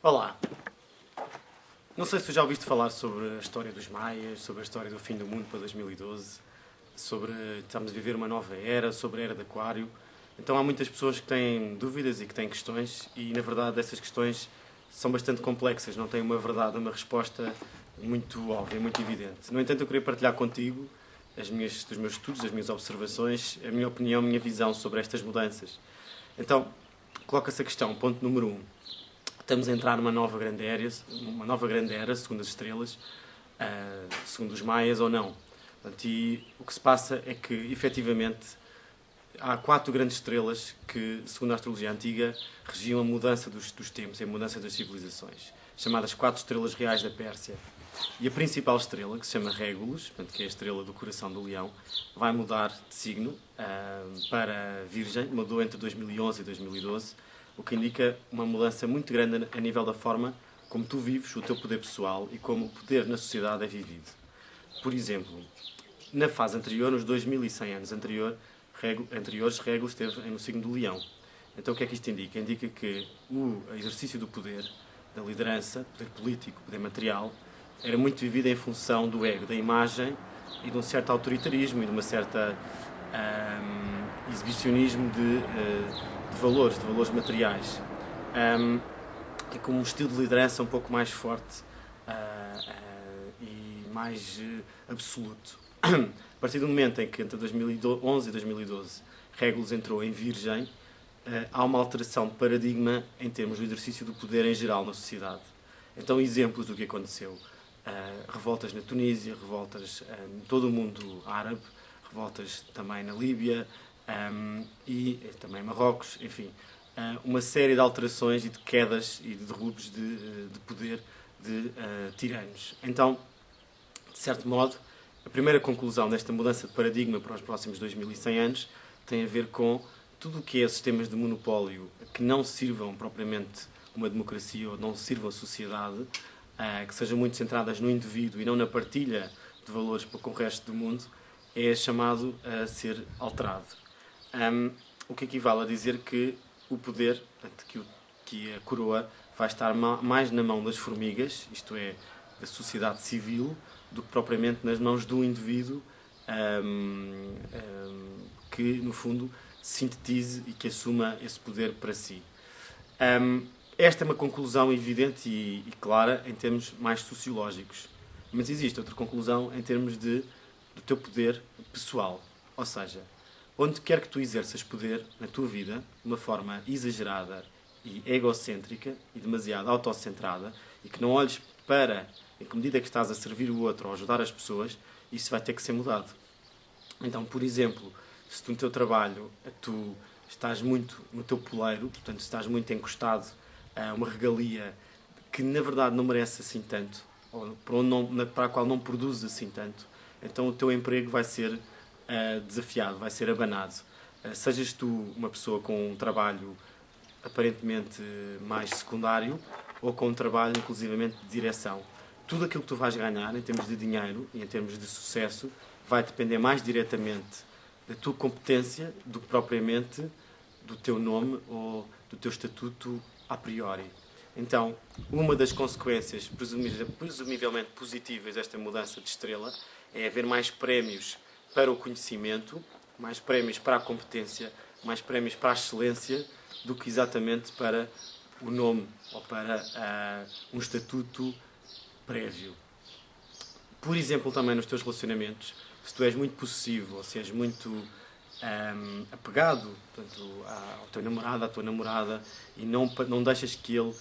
Olá! Não sei se tu já ouviste falar sobre a história dos Maias, sobre a história do fim do mundo para 2012, sobre estamos a viver uma nova era, sobre a era de Aquário. Então há muitas pessoas que têm dúvidas e que têm questões e, na verdade, essas questões são bastante complexas, não têm uma verdade, uma resposta muito óbvia, muito evidente. No entanto, eu queria partilhar contigo os meus estudos, as minhas observações, a minha opinião, a minha visão sobre estas mudanças. Então, coloca-se a questão, ponto número 1. Estamos a entrar numa nova grande era, segundo as estrelas, segundo os maias ou não. Portanto, e o que se passa é que, efetivamente, há 4 grandes estrelas que, segundo a astrologia antiga, regiam a mudança dos tempos, a mudança das civilizações, chamadas 4 estrelas reais da Pérsia. E a principal estrela, que se chama Régulus, portanto, que é a estrela do coração do leão, vai mudar de signo para Virgem, mudou entre 2011 e 2012, o que indica uma mudança muito grande a nível da forma como tu vives o teu poder pessoal e como o poder na sociedade é vivido. Por exemplo, na fase anterior, nos 2100 anos anteriores, Régulus esteve no signo do leão. Então o que é que isto indica? Indica que o exercício do poder, da liderança, poder político, poder material, era muito vivido em função do ego, da imagem e de um certo autoritarismo e de uma certa exibicionismo de valores materiais. E com um estilo de liderança um pouco mais forte e mais absoluto. A partir do momento em que, entre 2011 e 2012, Régulus entrou em Virgem, há uma alteração de paradigma em termos do exercício do poder em geral na sociedade. Então, exemplos do que aconteceu. Revoltas na Tunísia, revoltas em todo o mundo árabe, revoltas também na Líbia e também Marrocos, enfim. Uma série de alterações e de quedas e de derrubos de poder de tiranos. Então, de certo modo, a primeira conclusão desta mudança de paradigma para os próximos 2100 anos tem a ver com tudo o que é sistemas de monopólio que não sirvam propriamente uma democracia ou não sirvam a sociedade, que sejam muito centradas no indivíduo e não na partilha de valores para com o resto do mundo, é chamado a ser alterado. O que equivale a dizer que o poder, portanto, que a coroa vai estar mais na mão das formigas, isto é, da sociedade civil, do que propriamente nas mãos do indivíduo que, no fundo, sintetize e que assuma esse poder para si. Esta é uma conclusão evidente e clara em termos mais sociológicos. Mas existe outra conclusão em termos do teu poder pessoal. Ou seja, onde quer que tu exerças poder na tua vida, de uma forma exagerada e egocêntrica e demasiado autocentrada, e que não olhes para, em que medida que estás a servir o outro ou a ajudar as pessoas, isso vai ter que ser mudado. Então, por exemplo, se tu no teu trabalho tu estás muito no teu poleiro, portanto estás muito encostado a uma regalia que na verdade não merece assim tanto, ou para a qual não produzes assim tanto, então o teu emprego vai ser desafiado, vai ser abanado. Sejas tu uma pessoa com um trabalho aparentemente mais secundário ou com um trabalho inclusivamente de direção. Tudo aquilo que tu vais ganhar em termos de dinheiro e em termos de sucesso vai depender mais diretamente da tua competência do que propriamente do teu nome ou do teu estatuto a priori. Então, uma das consequências presumivelmente positivas desta mudança de estrela é haver mais prémios para o conhecimento, mais prémios para a competência, mais prémios para a excelência do que exatamente para o nome ou para um estatuto prévio. Por exemplo, também nos teus relacionamentos, se tu és muito possessivo ou se és muito apegado, portanto, ao teu namorado, à tua namorada, e não deixas que ele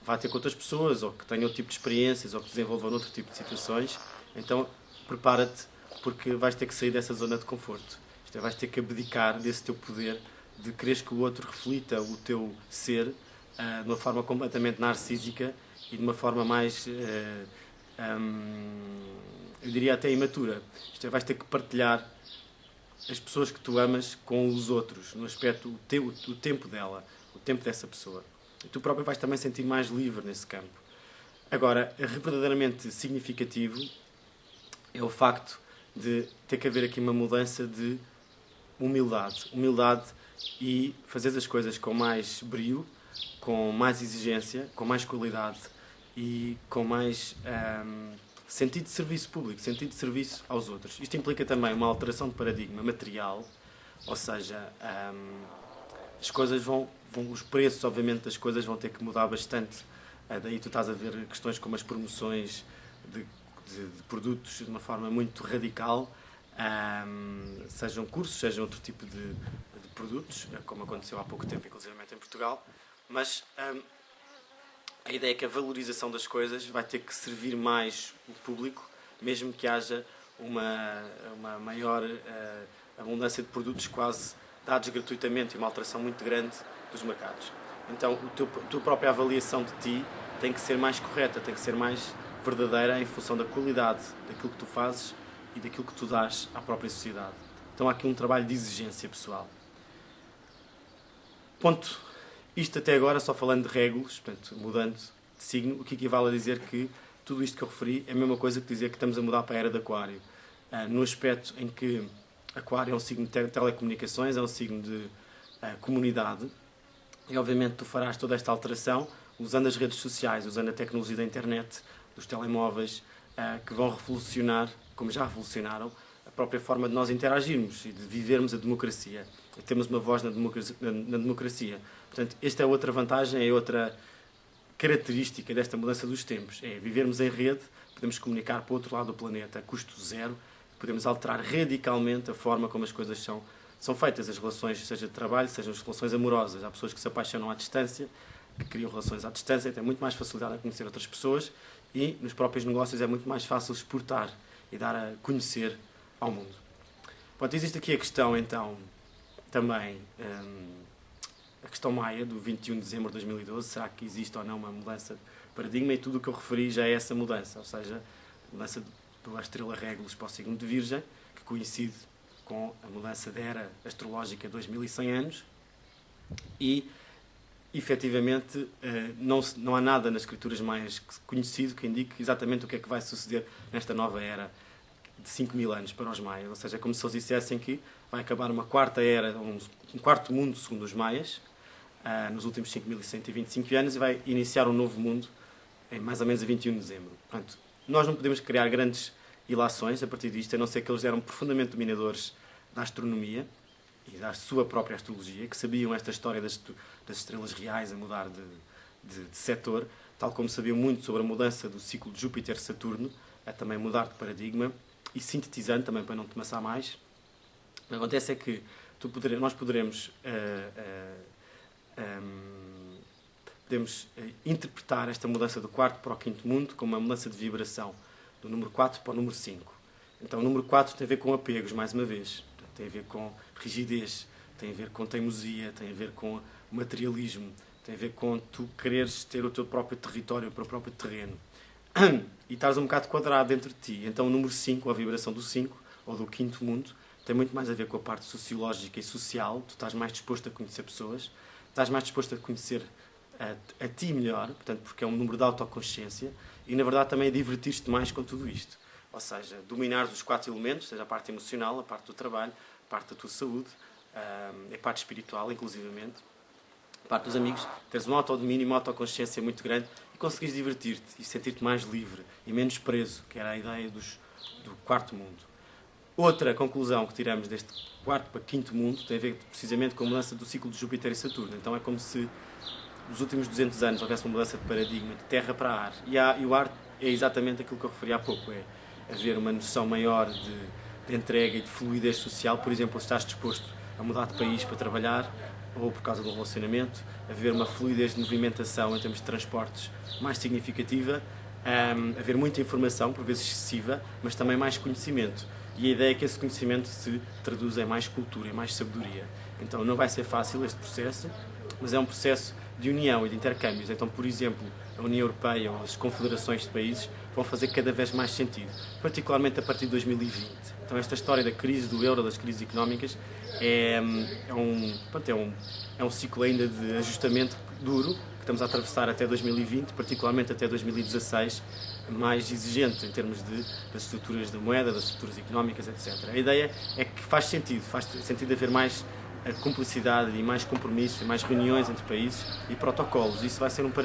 vá ter com outras pessoas ou que tenha outro tipo de experiências ou que desenvolva outro tipo de situações, então prepara-te porque vais ter que sair dessa zona de conforto. Isto é, vais ter que abdicar desse teu poder de quereres que o outro reflita o teu ser de uma forma completamente narcísica e de uma forma mais eu diria até imatura. Isto é, vais ter que partilhar as pessoas que tu amas com os outros, no aspecto, o tempo dela, o tempo dessa pessoa. E tu próprio vais também sentir mais livre nesse campo. Agora, verdadeiramente significativo é o facto de ter que haver aqui uma mudança de humildade. Humildade e fazer as coisas com mais brio, com mais exigência, com mais qualidade e com mais sentido de serviço público, sentido de serviço aos outros. Isto implica também uma alteração de paradigma material, ou seja, as coisas os preços, obviamente, das coisas vão ter que mudar bastante. Daí tu estás a ver questões como as promoções de produtos de uma forma muito radical, sejam cursos, sejam outro tipo de produtos, como aconteceu há pouco tempo, inclusive em Portugal, mas a ideia é que a valorização das coisas vai ter que servir mais o público, mesmo que haja uma maior abundância de produtos quase dados gratuitamente e uma alteração muito grande dos mercados. Então, a tua própria avaliação de ti tem que ser mais correta, tem que ser mais verdadeira em função da qualidade daquilo que tu fazes e daquilo que tu dás à própria sociedade. Então, há aqui um trabalho de exigência pessoal. Ponto. Isto até agora só falando de régulas, portanto, mudando de signo, o que equivale a dizer que tudo isto que eu referi é a mesma coisa que dizer que estamos a mudar para a era de Aquário. No aspecto em que Aquário é um signo de telecomunicações, é um signo de comunidade, e obviamente tu farás toda esta alteração usando as redes sociais, usando a tecnologia da internet, dos telemóveis, que vão revolucionar, como já revolucionaram, a própria forma de nós interagirmos e de vivermos a democracia. E temos uma voz na democracia. Portanto, esta é outra vantagem, é outra característica desta mudança dos tempos. É vivermos em rede, podemos comunicar para o outro lado do planeta a custo zero, podemos alterar radicalmente a forma como as coisas são feitas, as relações, seja de trabalho, sejam as relações amorosas. Há pessoas que se apaixonam à distância, que criam relações à distância, têm muito mais facilidade a conhecer outras pessoas e nos próprios negócios é muito mais fácil exportar e dar a conhecer ao mundo. Pronto, existe aqui a questão, então, também, a questão maia, do 21 de dezembro de 2012, será que existe ou não uma mudança de paradigma? E tudo o que eu referi já é essa mudança, ou seja, a mudança da estrela Régulos para o signo de Virgem, que coincide com a mudança da era astrológica de 2100 anos, e efetivamente não há nada nas escrituras mais conhecido que indique exatamente o que é que vai suceder nesta nova era de 5.000 anos para os maias. Ou seja, é como se eles dissessem que vai acabar uma quarta era, um quarto mundo segundo os maias, nos últimos 5.125 anos, e vai iniciar um novo mundo em mais ou menos a 21 de dezembro. Portanto, nós não podemos criar grandes ilações a partir disto, a não ser que eles eram profundamente dominadores da astronomia e da sua própria astrologia, que sabiam esta história das estrelas reais a mudar de setor, tal como sabiam muito sobre a mudança do ciclo de Júpiter-Saturno, a também mudar de paradigma, e sintetizando, também para não te amassar mais, o que acontece é que nós poderemos interpretar esta mudança do quarto para o quinto mundo como uma mudança de vibração, do número 4 para o número 5. Então o número 4 tem a ver com apegos, mais uma vez. Tem a ver com rigidez, tem a ver com teimosia, tem a ver com materialismo, tem a ver com tu quereres ter o teu próprio território, o teu próprio terreno. E estás um bocado quadrado dentro de ti. Então o número 5, a vibração do 5, ou do quinto mundo, tem muito mais a ver com a parte sociológica e social. Tu estás mais disposto a conhecer pessoas, estás mais disposto a conhecer a ti melhor, portanto, porque é um número de autoconsciência, e na verdade também a divertir-te mais com tudo isto. Ou seja, dominares os 4 elementos, seja a parte emocional, a parte do trabalho, a parte da tua saúde, a parte espiritual, inclusivamente, a parte dos amigos, teres um autodomínio, uma autoconsciência muito grande e conseguires divertir-te e sentir-te mais livre e menos preso, que era a ideia do quarto mundo. Outra conclusão que tiramos deste quarto para quinto mundo tem a ver precisamente com a mudança do ciclo de Júpiter e Saturno. Então é como se nos últimos 200 anos houvesse uma mudança de paradigma de terra para ar. E o ar é exatamente aquilo que eu referi há pouco, é haver uma noção maior de entrega e de fluidez social. Por exemplo, estás disposto a mudar de país para trabalhar ou por causa do relacionamento, haver uma fluidez de movimentação em termos de transportes mais significativa, haver muita informação, por vezes excessiva, mas também mais conhecimento. E a ideia é que esse conhecimento se traduza em mais cultura, em mais sabedoria. Então não vai ser fácil este processo, mas é um processo de união e de intercâmbios. Então, por exemplo, a União Europeia ou as confederações de países vão fazer cada vez mais sentido, particularmente a partir de 2020. Então, esta história da crise do euro, das crises económicas, é um ciclo ainda de ajustamento duro, que estamos a atravessar até 2020, particularmente até 2016, mais exigente em termos das estruturas da moeda, das estruturas económicas, etc. A ideia é que faz sentido haver mais a cumplicidade e mais compromisso e mais reuniões entre países e protocolos. Isso vai ser um